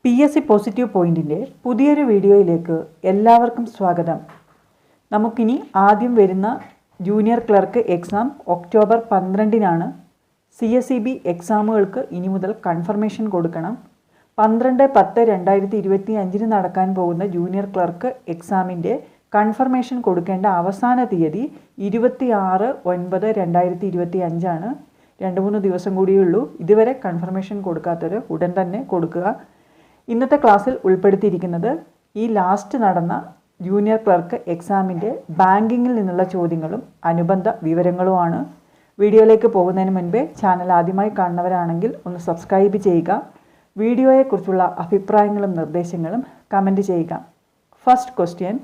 PSC positive പോയിന്റിൻ്റെ പുതിയൊരു വീഡിയോയിലേക്ക് എല്ലാവർക്കും സ്വാഗതം. നമുക്കിനി ആദ്യം വരുന്ന ജൂനിയർ ക്ലർക്ക് എക്സാം ഒക്ടോബർ 12-നാണ്. CSEB എക്സാമുകൾക്ക് ഇനി മുതൽ കൺഫർമേഷൻ കൊടുക്കണം. 12/10/2025 നടക്കാൻ പോകുന്ന ജൂനിയർ ക്ലർക്ക് എക്സാമിൻ്റെ കൺഫർമേഷൻ കൊടുക്കേണ്ട അവസാന തീയതി 26/9/2025 ആണ്. 2-3 ദിവസം കൂടിയുള്ളൂ. ഇതുവരെ കൺഫർമേഷൻ കൊടുക്കാത്തവർ ഉടൻ തന്നെ കൊടുക്കുക. ഇന്നത്തെ ക്ലാസ്സിൽ ഉൾപ്പെടുത്തിയിരിക്കുന്നത് ഈ ലാസ്റ്റ് നടന്ന ജൂനിയർ ക്ലർക്ക് എക്സാമിൻ്റെ ബാങ്കിങ്ങിൽ നിന്നുള്ള ചോദ്യങ്ങളും അനുബന്ധ വിവരങ്ങളുമാണ്. വീഡിയോയിലേക്ക് പോകുന്നതിന് മുൻപേ ചാനൽ ആദ്യമായി കാണുന്നവരാണെങ്കിൽ ഒന്ന് സബ്സ്ക്രൈബ് ചെയ്യുക. വീഡിയോയെക്കുറിച്ചുള്ള അഭിപ്രായങ്ങളും നിർദ്ദേശങ്ങളും കമൻറ്റ് ചെയ്യുക. First question: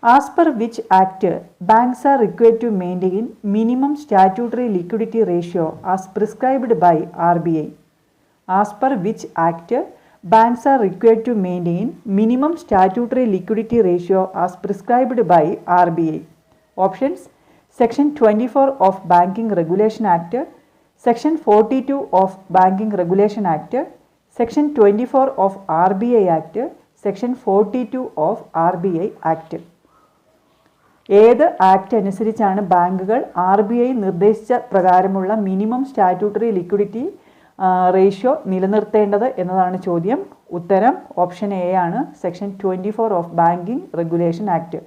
as per which act banks are required to maintain minimum statutory liquidity ratio as prescribed by RBI? As per which act banks are required to maintain minimum statutory liquidity ratio as prescribed by RBI? Options: Section 24 of Banking Regulation Act, Section 42 of Banking Regulation Act, Section 24 of RBI Act, Section 42 of RBI Act. ഏത് act അനുസരിച്ചാണ് ബാങ്കുകൾ RBI നിർദ്ദേശിച്ച പ്രകാരമുള്ള minimum statutory liquidity ratio നിലനിർത്തേണ്ടത് എന്നതാണ് ചോദ്യം. ഉത്തരം option A ആണ്, section 24 of banking regulation act.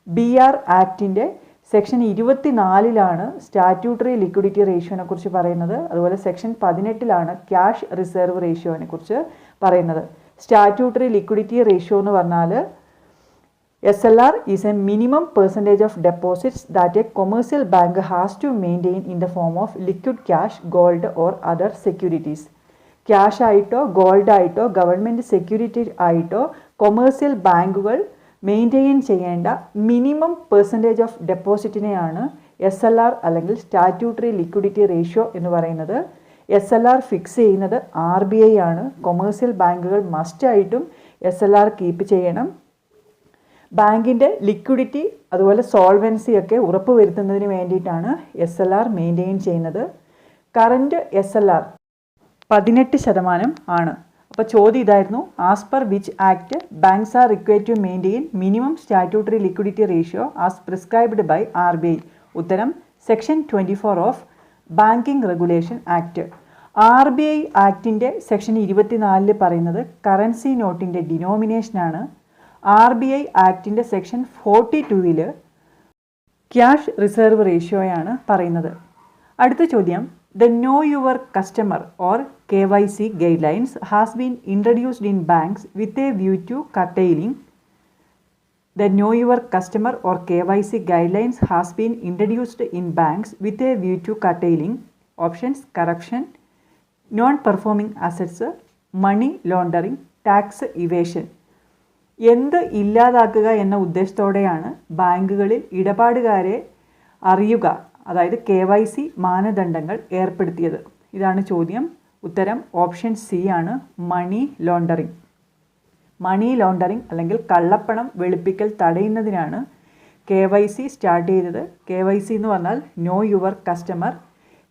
BR ആക്ടിൻ്റെ സെക്ഷൻ 24-ലാണ് സ്റ്റാറ്റ്യൂട്ടറി ലിക്വിഡിറ്റി റേഷ്യോനെ കുറിച്ച് പറയുന്നത്. അതുപോലെ സെക്ഷൻ 18-ലാണ് ക്യാഷ് റിസർവ് റേഷ്യോനെ കുറിച്ച് പറയുന്നത്. സ്റ്റാറ്റ്യൂട്ടറി ലിക്വിഡിറ്റി റേഷ്യോ എന്ന് പറഞ്ഞാൽ SLR is a minimum percentage of deposits that a commercial bank has to maintain in the form of liquid cash, gold or other securities. Cash ആയിട്ടോ gold ആയിട്ടോ government security ആയിട്ടോ commercial ബാങ്കുകൾ maintain ചെയ്യേണ്ട minimum percentage of ഡെപ്പോസിറ്റിനെയാണ് SLR അല്ലെങ്കിൽ statutory liquidity ratio എന്ന് പറയുന്നത്. SLR fix ചെയ്യുന്നത് RBI ആണ്. കൊമേഴ്സ്യൽ ബാങ്കുകൾ മസ്റ്റായിട്ടും SLR കീപ്പ് ചെയ്യണം. ബാങ്കിൻ്റെ ലിക്വിഡിറ്റി അതുപോലെ സോൾവൻസി ഒക്കെ ഉറപ്പുവരുത്തുന്നതിന് വേണ്ടിയിട്ടാണ് SLR മെയിൻറ്റെയിൻ ചെയ്യുന്നത്. കറൻറ്റ് SLR 18% ആണ്. അപ്പോൾ ചോദ്യം ഇതായിരുന്നു: as per which act banks are required to maintain minimum statutory liquidity ratio as prescribed by RBI? ഉത്തരം section 24 of banking regulation act. RBI ആക്ടിൻ്റെ സെക്ഷൻ 24 പറയുന്നത് കറൻസി നോട്ടിൻ്റെ ഡിനോമിനേഷനാണ്. RBI ആക്ടിൻ്റെ സെക്ഷൻ 42 ക്യാഷ് റിസർവ് റേഷ്യോയാണ് പറയുന്നത്. അടുത്ത ചോദ്യം: the know your customer or KYC guidelines has been introduced in banks with a view to curtailing. The know your customer or KYC guidelines has been introduced in banks with a view to curtailing. Options: corruption, non performing assets, money laundering, tax evasion. എന്ത് ഇല്ലാതാക്കുക എന്ന ഉദ്ദേശത്തോടെയാണ് ബാങ്കുകളിൽ ഇടപാടുകാരെ അറിയുക, അതായത് KYC മാനദണ്ഡങ്ങൾ ഏർപ്പെടുത്തിയത്? ഇതാണ് ചോദ്യം. ഉത്തരം ഓപ്ഷൻ സി ആണ്, മണി ലോണ്ടറിംഗ്. മണി ലോണ്ടറിംഗ് അല്ലെങ്കിൽ കള്ളപ്പണം വെളുപ്പിക്കൽ തടയുന്നതിനാണ് KYC സ്റ്റാർട്ട് ചെയ്തത്. KYC എന്ന് പറഞ്ഞാൽ know your customer.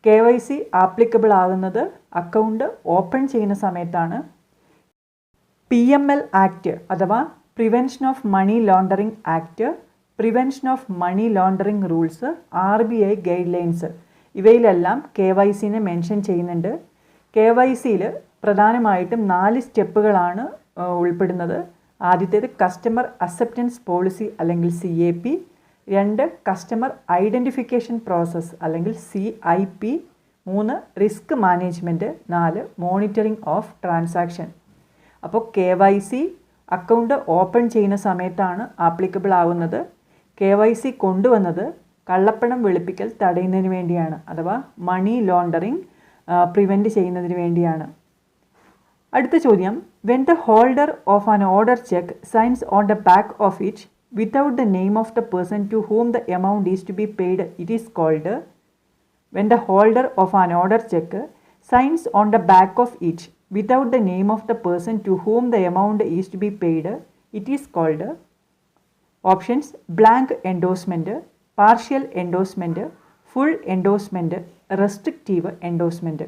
KYC applicable ആകുന്നത് അക്കൗണ്ട് ഓപ്പൺ ചെയ്യുന്ന സമയത്താണ്. PML ആക്ട് അഥവാ prevention of money laundering act, prevention of money laundering rules, RBI guidelines, ഇവയിലെല്ലാം KYCനെ മെൻഷൻ ചെയ്യുന്നുണ്ട്. KYCയിൽ പ്രധാനമായിട്ടും 4 സ്റ്റെപ്പുകളാണ് ഉൾപ്പെടുന്നത്. ആദ്യത്തേത് കസ്റ്റമർ അക്സെപ്റ്റൻസ് പോളിസി അല്ലെങ്കിൽ CAP, 2 കസ്റ്റമർ ഐഡൻറ്റിഫിക്കേഷൻ പ്രോസസ്സ് അല്ലെങ്കിൽ CIP, 3 risk management, 4 monitoring of transaction. അപ്പോൾ KYC അക്കൗണ്ട് ഓപ്പൺ ചെയ്യുന്ന സമയത്താണ് ആപ്ലിക്കബിൾ ആവുന്നത്. KYC കൊണ്ടുവന്നത് കള്ളപ്പണം വെളുപ്പിക്കൽ തടയുന്നതിന് വേണ്ടിയാണ്, അഥവാ മണി ലോണ്ടറിംഗ് പ്രിവെൻറ്റ് ചെയ്യുന്നതിന് വേണ്ടിയാണ്. അടുത്ത ചോദ്യം: when the holder of an order cheque signs on the back of it without the name of the person to whom the amount is to be paid, it is called. When the holder of an order cheque signs on the back of it without the name of the person to whom the amount is to be paid, it is called. Options: blank endorsement, partial endorsement, full endorsement, restrictive endorsement.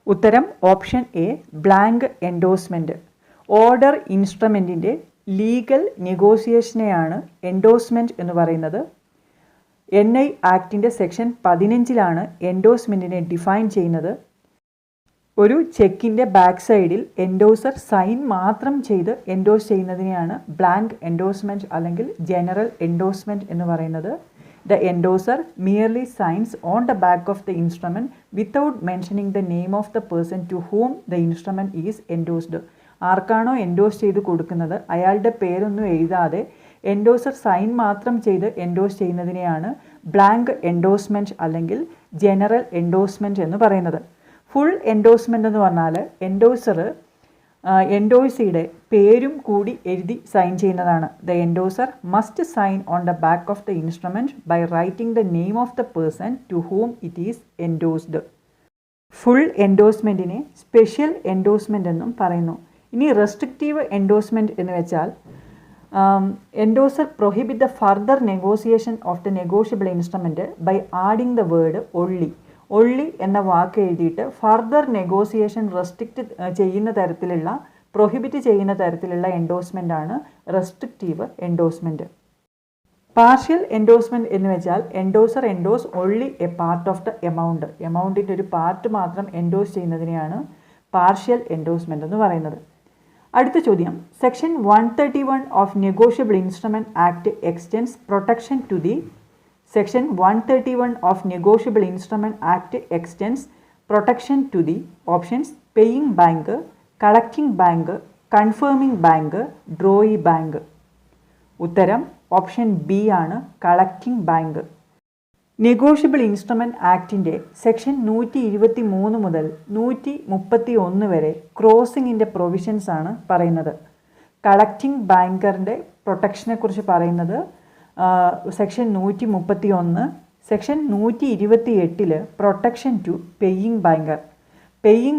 ഉത്തരം option A blank endorsement. Order ഇൻസ്ട്രുമെൻറ്റിൻ്റെ legal നെഗോസിയേഷനെയാണ് endorsement എന്ന് പറയുന്നത്. NI ആക്ടിൻ്റെ section 15 എൻഡോഴ്സ്മെൻറ്റിനെ define ചെയ്യുന്നത്. ഒരു ചെക്കിൻ്റെ ബാക്ക് സൈഡിൽ എൻഡോഴ്സർ സൈൻ മാത്രം ചെയ്ത് എൻഡോഴ്സ് ചെയ്യുന്നതിനെയാണ് ബ്ലാങ്ക് എൻഡോഴ്സ്മെൻറ്റ് അല്ലെങ്കിൽ ജനറൽ എൻഡോഴ്സ്മെൻറ്റ് എന്ന് പറയുന്നത്. The endorser merely signs on the back of the instrument without mentioning the name of the person to whom the instrument is endorsed. ആർക്കാണോ endorse ചെയ്ത് കൊടുക്കുന്നത് അയാളുടെ പേരൊന്നും എഴുതാതെ എൻഡോഴ്സർ സൈൻ മാത്രം ചെയ്ത് എൻഡോഴ്സ് ചെയ്യുന്നതിനെയാണ് ബ്ലാങ്ക് എൻഡോഴ്സ്മെൻറ്റ് അല്ലെങ്കിൽ ജനറൽ എൻഡോഴ്സ്മെൻറ്റ് എന്ന് പറയുന്നത്. ഫുൾ എൻഡോഴ്സ്മെൻറ്റ് എന്ന് പറഞ്ഞാൽ എൻഡോഴ്സർ എൻഡോഴ്സിയുടെ പേരും കൂടി എഴുതി സൈൻ ചെയ്യുന്നതാണ്. The endorser must sign on the back of the instrument by writing the name of the person to whom it is endorsed. Full എൻഡോഴ്സ്മെൻറ്റിനെ സ്പെഷ്യൽ എൻഡോഴ്സ്മെൻറ്റ് എന്നും പറയുന്നു. ഇനി റെസ്ട്രിക്റ്റീവ് എൻഡോഴ്സ്മെൻറ്റ് എന്ന് വെച്ചാൽ endorser prohibit the further negotiation of the negotiable instrument by adding the word only എന്ന വാക്ക് എഴുതിയിട്ട് further negotiation restrict ചെയ്യുന്ന തരത്തിലുള്ള പ്രൊഹിബിറ്റ് ചെയ്യുന്ന തരത്തിലുള്ള എൻഡോഴ്സ്മെൻ്റ് ആണ് റെസ്ട്രിക്റ്റീവ് എൻഡോഴ്സ്മെൻറ്റ്. പാർഷ്യൽ എൻഡോഴ്സ്മെൻറ്റ് എന്ന് വെച്ചാൽ endorser endorse only a part of the എമൗണ്ടിൻ്റെ ഒരു പാർട്ട് മാത്രം എൻഡോഴ്സ് ചെയ്യുന്നതിനെയാണ് പാർഷ്യൽ എൻഡോഴ്സ്മെൻറ്റ് എന്ന് പറയുന്നത്. അടുത്ത ചോദ്യം, section 131 of negotiable instrument act extends protection to the Section 131 of Negotiable Instrument Act extends protection to the options paying bank, collecting bank, confirming bank, drawee bank. ഉത്തരം option B ആണ്, collecting bank. Negotiable instrument ആക്ടിൻ്റെ section 123 മുതൽ 131 വരെ ക്രോസിങ്ങിൻ്റെ provisions ആണ് പറയുന്നത്. Collecting ബാങ്കറിൻ്റെ പ്രൊട്ടക്ഷനെക്കുറിച്ച് പറയുന്നത് section 131. Section 128 protection to paying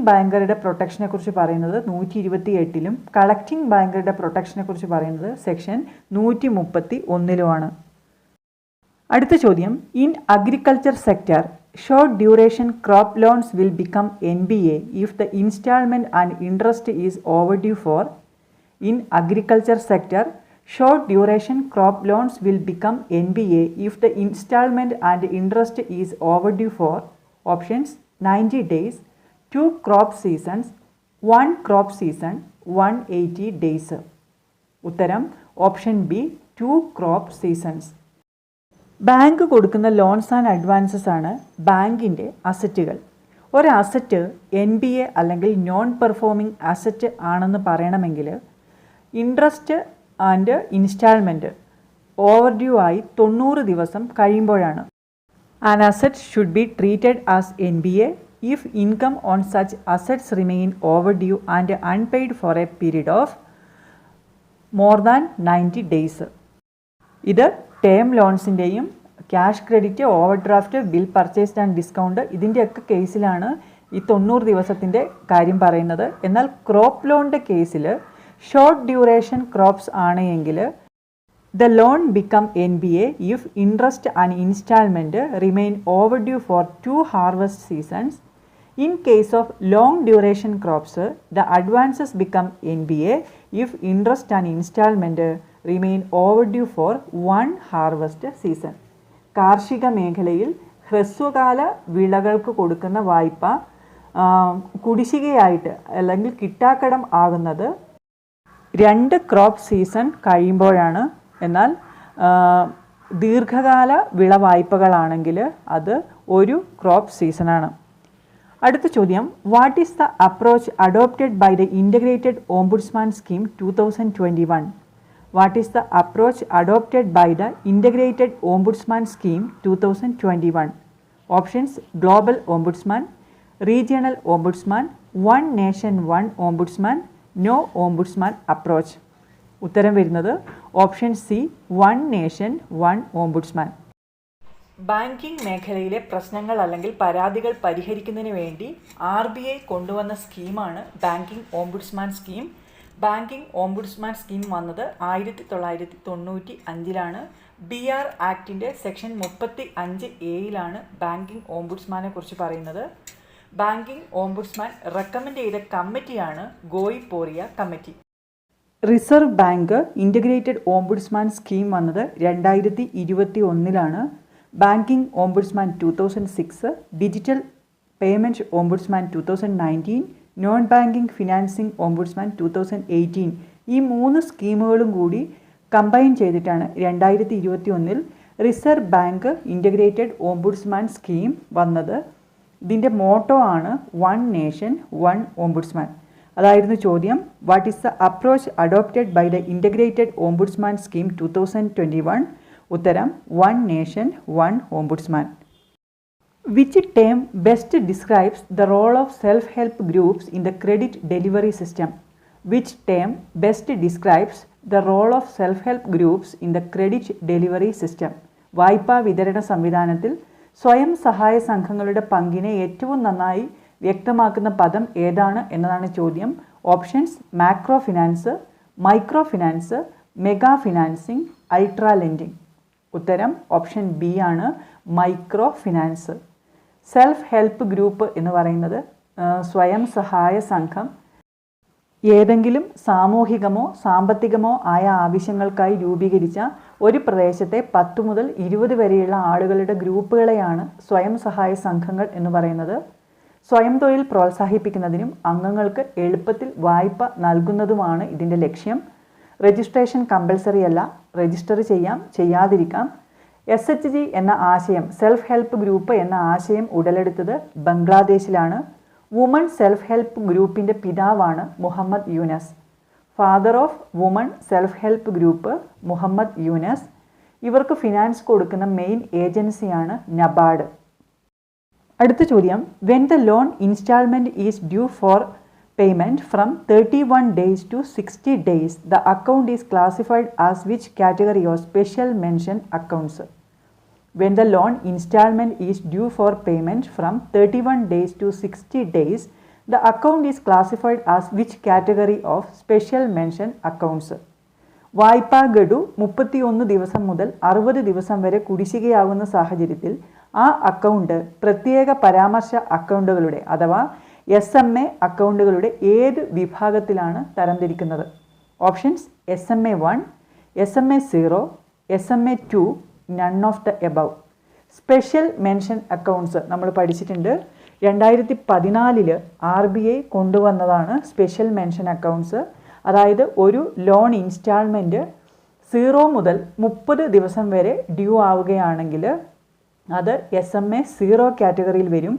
ബാങ്കറുടെ പ്രൊട്ടക്ഷനെ കുറിച്ച് പറയുന്നത് 128 കളക്റ്റിംഗ് ബാങ്കറുടെ പ്രൊട്ടക്ഷനെ കുറിച്ച് പറയുന്നത് സെക്ഷൻ 131 അടുത്ത ചോദ്യം, in agriculture sector short duration crop loans will become NBA if the instalment and interest is overdue for. In agriculture sector short duration crop loans will become NBA if the installment and interest is overdue for options 90 days, 2 crop seasons, 1 crop season, 180 days. ഉത്തരം option B 2 crop seasons. Bank കൊടുക്കുന്ന loans and advances ആണ് ബാങ്കിൻ്റെ അസറ്റുകൾ. ഒരു asset NBA അല്ലെങ്കിൽ non performing asset ആണെന്ന് പറയണമെങ്കിൽ interest and instalment ഓവർഡ്യൂ ആയി 90 ദിവസം കഴിയുമ്പോഴാണ്. An asset should be treated as NBA if income on such assets remain overdue and unpaid for a period of more than 90 days. ഇത് term ലോൺസിൻ്റെയും cash credit, overdraft, bill purchased and discount ഇതിൻ്റെയൊക്കെ കേസിലാണ് ഈ 90 ദിവസത്തിൻ്റെ കാര്യം പറയുന്നത്. എന്നാൽ crop ലോണിൻ്റെ കേസിൽ ഷോർട്ട് ഡ്യൂറേഷൻ ക്രോപ്സ് ആണെങ്കിൽ the loan become NBA if interest and instalment remain overdue for 2 harvest seasons. In case of long duration crops the advances become NBA if interest and instalment remain overdue for 1 harvest season. കാർഷിക മേഖലയിൽ ഹ്രസ്വകാല വിളകൾക്ക് കൊടുക്കുന്ന വായ്പ കുടിശ്ശികയായിട്ട് അല്ലെങ്കിൽ കിട്ടാക്കടം ആകുന്നത് 2 crop season കഴിയുമ്പോഴാണ്. എന്നാൽ ദീർഘകാല വിള വായ്പകളാണെങ്കിൽ അത് 1 ക്രോപ്പ് സീസണാണ്. അടുത്ത ചോദ്യം, what is the approach adopted by the integrated ombudsman scheme 2021? What is the approach adopted by the integrated ombudsman scheme 2021? Options global ombudsman, regional ombudsman, one nation one ombudsman, no ombudsman approach. ഉത്തരം വരുന്നത് option C, one nation one ombudsman. Banking മേഖലയിലെ പ്രശ്നങ്ങൾ അല്ലെങ്കിൽ പരാതികൾ പരിഹരിക്കുന്നതിന് വേണ്ടി RBI കൊണ്ടുവന്ന സ്കീമാണ് banking ombudsman scheme. Banking ombudsman scheme വന്നത് 1995 BR ആക്ടിൻ്റെ സെക്ഷൻ 35A ബാങ്കിംഗ് ഓംബുഡ്സ്മാനെ കുറിച്ച് പറയുന്നത്. ബാങ്കിങ് ഓംബുഡ്സ്മാൻ റെക്കമെൻഡ് ചെയ്ത കമ്മിറ്റിയാണ് Goiporia committee. Reserve bank integrated ombudsman scheme വന്നത് 2021 banking ombudsman 2006, digital payment ombudsman 2019, non banking financing ombudsman 2018. ഈ 3 സ്കീമുകളും കൂടി കമ്പൈൻ ചെയ്തിട്ടാണ് 2021 reserve bank integrated ombudsman scheme വന്നത്. ഇതിൻ്റെ മോട്ടോ ആണ് വൺ നേഷൻ വൺ ഓംബുഡ്സ്മാൻ. അതായിരുന്നു ചോദ്യം. What is the approach adopted by the integrated ombudsman scheme 2021? ഉത്തരം one nation one ombudsman. Which term best describes the role of self help groups in the credit delivery system? Which term best describes the role of self help groups in the credit delivery system? വായ്പാ വിതരണ സംവിധാനത്തിൽ സ്വയം സഹായ സംഘങ്ങളുടെ പങ്കിനെ ഏറ്റവും നന്നായി വ്യക്തമാക്കുന്ന പദം ഏതാണ് എന്നതാണ് ചോദ്യം. Options: macro finance, micro finance, mega financing, ultra lending. ഉത്തരം ഓപ്ഷൻ ബി ആണ്, micro finance. Self help group എന്ന് പറയുന്നത് സ്വയം സഹായ സംഘം ഏതെങ്കിലും സാമൂഹികമോ സാമ്പത്തികമോ ആയ ആവശ്യങ്ങൾക്കായി രൂപീകരിച്ച ഒരു പ്രദേശത്തെ 10 മുതൽ 20 വരെയുള്ള ആളുകളുടെ ഗ്രൂപ്പുകളെയാണ് സ്വയം സഹായ സംഘങ്ങൾ എന്ന് പറയുന്നത്. സ്വയം തൊഴിൽ പ്രോത്സാഹിപ്പിക്കുന്നതിനും അംഗങ്ങൾക്ക് എളുപ്പത്തിൽ വായ്പ നൽകുന്നതുമാണ് ഇതിൻ്റെ ലക്ഷ്യം. രജിസ്ട്രേഷൻ കമ്പൽസറി അല്ല, രജിസ്റ്റർ ചെയ്യാം, ചെയ്യാതിരിക്കാം. SHG എന്ന ആശയം, സെൽഫ് ഹെൽപ്പ് ഗ്രൂപ്പ് എന്ന ആശയം ഉടലെടുത്തത് ബംഗ്ലാദേശിലാണ്. വുമൺ സെൽഫ് ഹെൽപ്പ് ഗ്രൂപ്പിൻ്റെ പിതാവാണ് Muhammad Yunus. Father of woman self help group Muhammad Yunus. ഇവർക്ക് ഫിനാൻസ് കൊടുക്കുന്ന മെയിൻ ഏജൻസിയാണ് നബാർഡ്. അടുത്ത ചോദ്യം: when the loan instalment is due for payment from 31 days to 60 days, the account is classified as which category of special mention accounts? When the loan installment is due for payment from 31 days to 60 days, the account is classified as which category of special mention accounts? വായ്പാ ഗഡു 31 ദിവസം മുതൽ 60 ദിവസം വരെ കുടിശ്ശികയാകുന്ന സാഹചര്യത്തിൽ ആ account പ്രത്യേക പരാമർശ അക്കൗണ്ടുകളുടെ അഥവാ SMA അക്കൗണ്ടുകളുടെ ഏത് വിഭാഗത്തിലാണ് തരംതിരിക്കുന്നത്? Options: SMA1, SMA0, SMA2, none of the above. Special mention accounts നമ്മൾ പഠിച്ചിട്ടുണ്ട്. 2014 RBI കൊണ്ടുവന്നതാണ് സ്പെഷ്യൽ മെൻഷൻ അക്കൗണ്ട്സ്. അതായത് ഒരു ലോൺ ഇൻസ്റ്റാൾമെൻറ്റ് 0 മുതൽ 30 ദിവസം വരെ ഡ്യൂ ആവുകയാണെങ്കിൽ അത് SMA0 കാറ്റഗറിയിൽ വരും.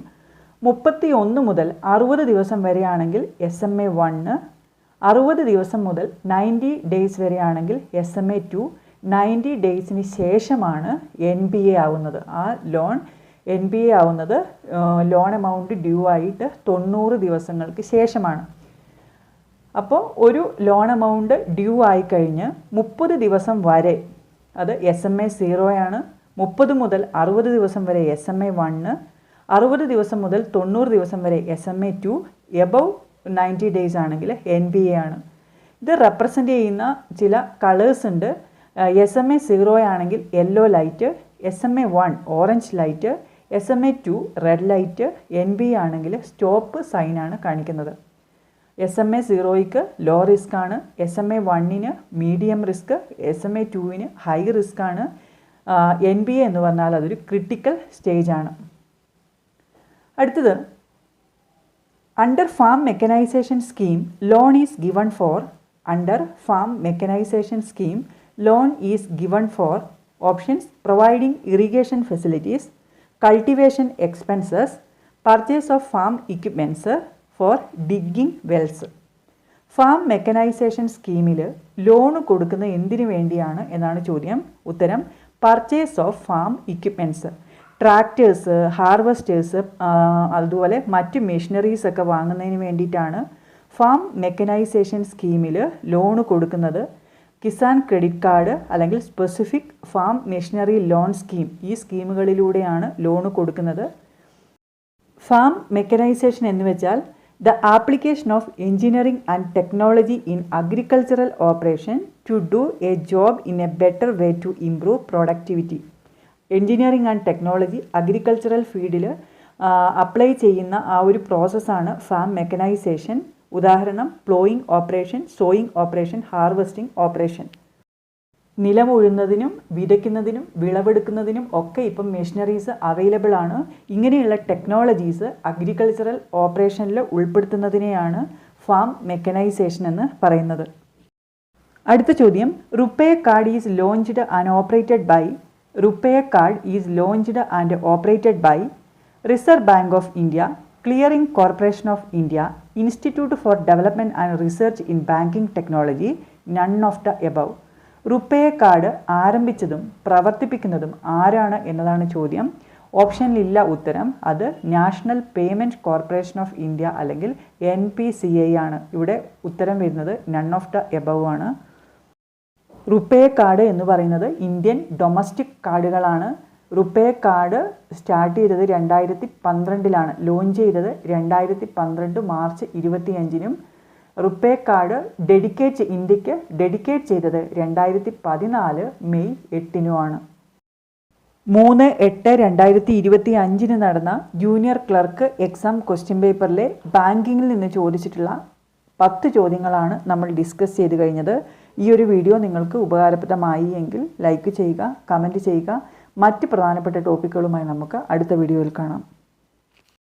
31 മുതൽ 60 ദിവസം വരെയാണെങ്കിൽ SMA1, 60 ദിവസം മുതൽ 90 ഡേയ്സ് വരെയാണെങ്കിൽ SMA2, 90 ഡേയ്സിന് ശേഷമാണ് NBA ആവുന്നത്. ആ ലോൺ NBA ആവുന്നത് ലോൺ എമൗണ്ട് ഡ്യൂ ആയിട്ട് 90 ദിവസങ്ങൾക്ക് ശേഷമാണ്. അപ്പോൾ ഒരു ലോൺ എമൗണ്ട് ഡ്യൂ ആയിക്കഴിഞ്ഞ് 30 ദിവസം വരെ അത് SMA0 ആണ്. 30 മുതൽ 60 ദിവസം വരെ SMA1, 60 ദിവസം മുതൽ 90 ദിവസം വരെ SMA2, എബവ് 90 ഡേയ്സ് ആണെങ്കിൽ NBA ആണ്. ഇത് റെപ്രസെൻ്റ് ചെയ്യുന്ന ചില കളേഴ്സ് ഉണ്ട്. SMA0 ആണെങ്കിൽ yellow light, SMA1 orange light, SMA2 red light, NBA ആണെങ്കിൽ സ്റ്റോപ്പ് സൈനാണ് കാണിക്കുന്നത്. SMA0ക്ക് ലോ റിസ്ക് ആണ്, SMA1ന് മീഡിയം റിസ്ക്, SMA2ന് ഹൈ റിസ്ക് ആണ്, NBA എന്ന് പറഞ്ഞാൽ അതൊരു ക്രിട്ടിക്കൽ സ്റ്റേജ് ആണ്. അടുത്തത്, under farm mechanisation scheme loan is given for. Under farm mechanisation scheme loan is given for. Options: providing irrigation facilities, cultivation expenses, purchase of farm equipments, for digging wells. Farm mechanisation സ്കീമിൽ loan കൊടുക്കുന്ന എന്തിനു വേണ്ടിയാണ് എന്നാണ് ചോദ്യം. ഉത്തരം: purchase of farm equipments. Tractors, harvesters, അതുപോലെ മറ്റ് machineries ഒക്കെ വാങ്ങുന്നതിന് വേണ്ടിയിട്ടാണ് ഫാം മെക്കനൈസേഷൻ സ്കീമിൽ ലോണ് കൊടുക്കുന്നത്. കിസാൻ ക്രെഡിറ്റ് കാർഡ് അല്ലെങ്കിൽ specific farm machinery loan scheme, ഈ സ്കീമുകളിലൂടെയാണ് ലോണ് കൊടുക്കുന്നത്. ഫാം മെക്കനൈസേഷൻ എന്ന് വെച്ചാൽ the application of engineering and technology in agricultural operation to do a job in a better way to improve productivity. Engineering and technology agricultural ഫീൽഡിൽ apply ചെയ്യുന്ന ആ ഒരു പ്രോസസ്സാണ് ഫാം മെക്കനൈസേഷൻ. ഉദാഹരണം ploughing operation, sowing operation, harvesting operation. നിലമുഴുന്നതിനും വിതയ്ക്കുന്നതിനും വിളവെടുക്കുന്നതിനും ഒക്കെ ഇപ്പം മെഷീനറീസ് അവൈലബിൾ ആണ്. ഇങ്ങനെയുള്ള ടെക്നോളജീസ് അഗ്രികൾച്ചറൽ ഓപ്പറേഷനിൽ ഉൾപ്പെടുത്തുന്നതിനെയാണ് ഫാം മെക്കനൈസേഷൻ എന്ന് പറയുന്നത്. അടുത്ത ചോദ്യം, RuPay card is launched and operated by reserve bank of India, clearing corporation of India, institute for development and research in banking technology, none of the above. RuPay card ആരംഭിച്ചതും പ്രവർത്തിപ്പിക്കുന്നതും ആരാണ് എന്നതാണ് ചോദ്യം. ഓപ്ഷനിലില്ല ഉത്തരം. അത് national payment corporation of India അല്ലെങ്കിൽ NPCI ആണ്. ഇവിടെ ഉത്തരം വരുന്നത് നൺ ഓഫ് ദ എബവ് ആണ്. റുപേ കാർഡ് എന്ന് പറയുന്നത് ഇന്ത്യൻ ഡൊമസ്റ്റിക് കാർഡുകളാണ്. റുപേ കാർഡ് സ്റ്റാർട്ട് ചെയ്തത് 2012 ലോഞ്ച് ചെയ്തത് 2012 മാർച്ച് 25. റുപേ കാർഡ് ഇന്ത്യക്ക് ഡെഡിക്കേറ്റ് ചെയ്തത് 2014 മെയ് 8 3/8/2025 നടന്ന ജൂനിയർ ക്ലർക്ക് എക്സാം ക്വസ്റ്റ്യൻ പേപ്പറിലെ ബാങ്കിങ്ങിൽ നിന്ന് ചോദിച്ചിട്ടുള്ള 10 ചോദ്യങ്ങളാണ് നമ്മൾ ഡിസ്കസ് ചെയ്ത് കഴിഞ്ഞത്. ഈ ഒരു വീഡിയോ നിങ്ങൾക്ക് ഉപകാരപ്രദമായി എങ്കിൽ ലൈക്ക് ചെയ്യുക, കമൻറ്റ് ചെയ്യുക. മറ്റ് പ്രധാനപ്പെട്ട ടോപ്പിക്കുകളുമായി നമുക്ക് അടുത്ത വീഡിയോയിൽ കാണാം.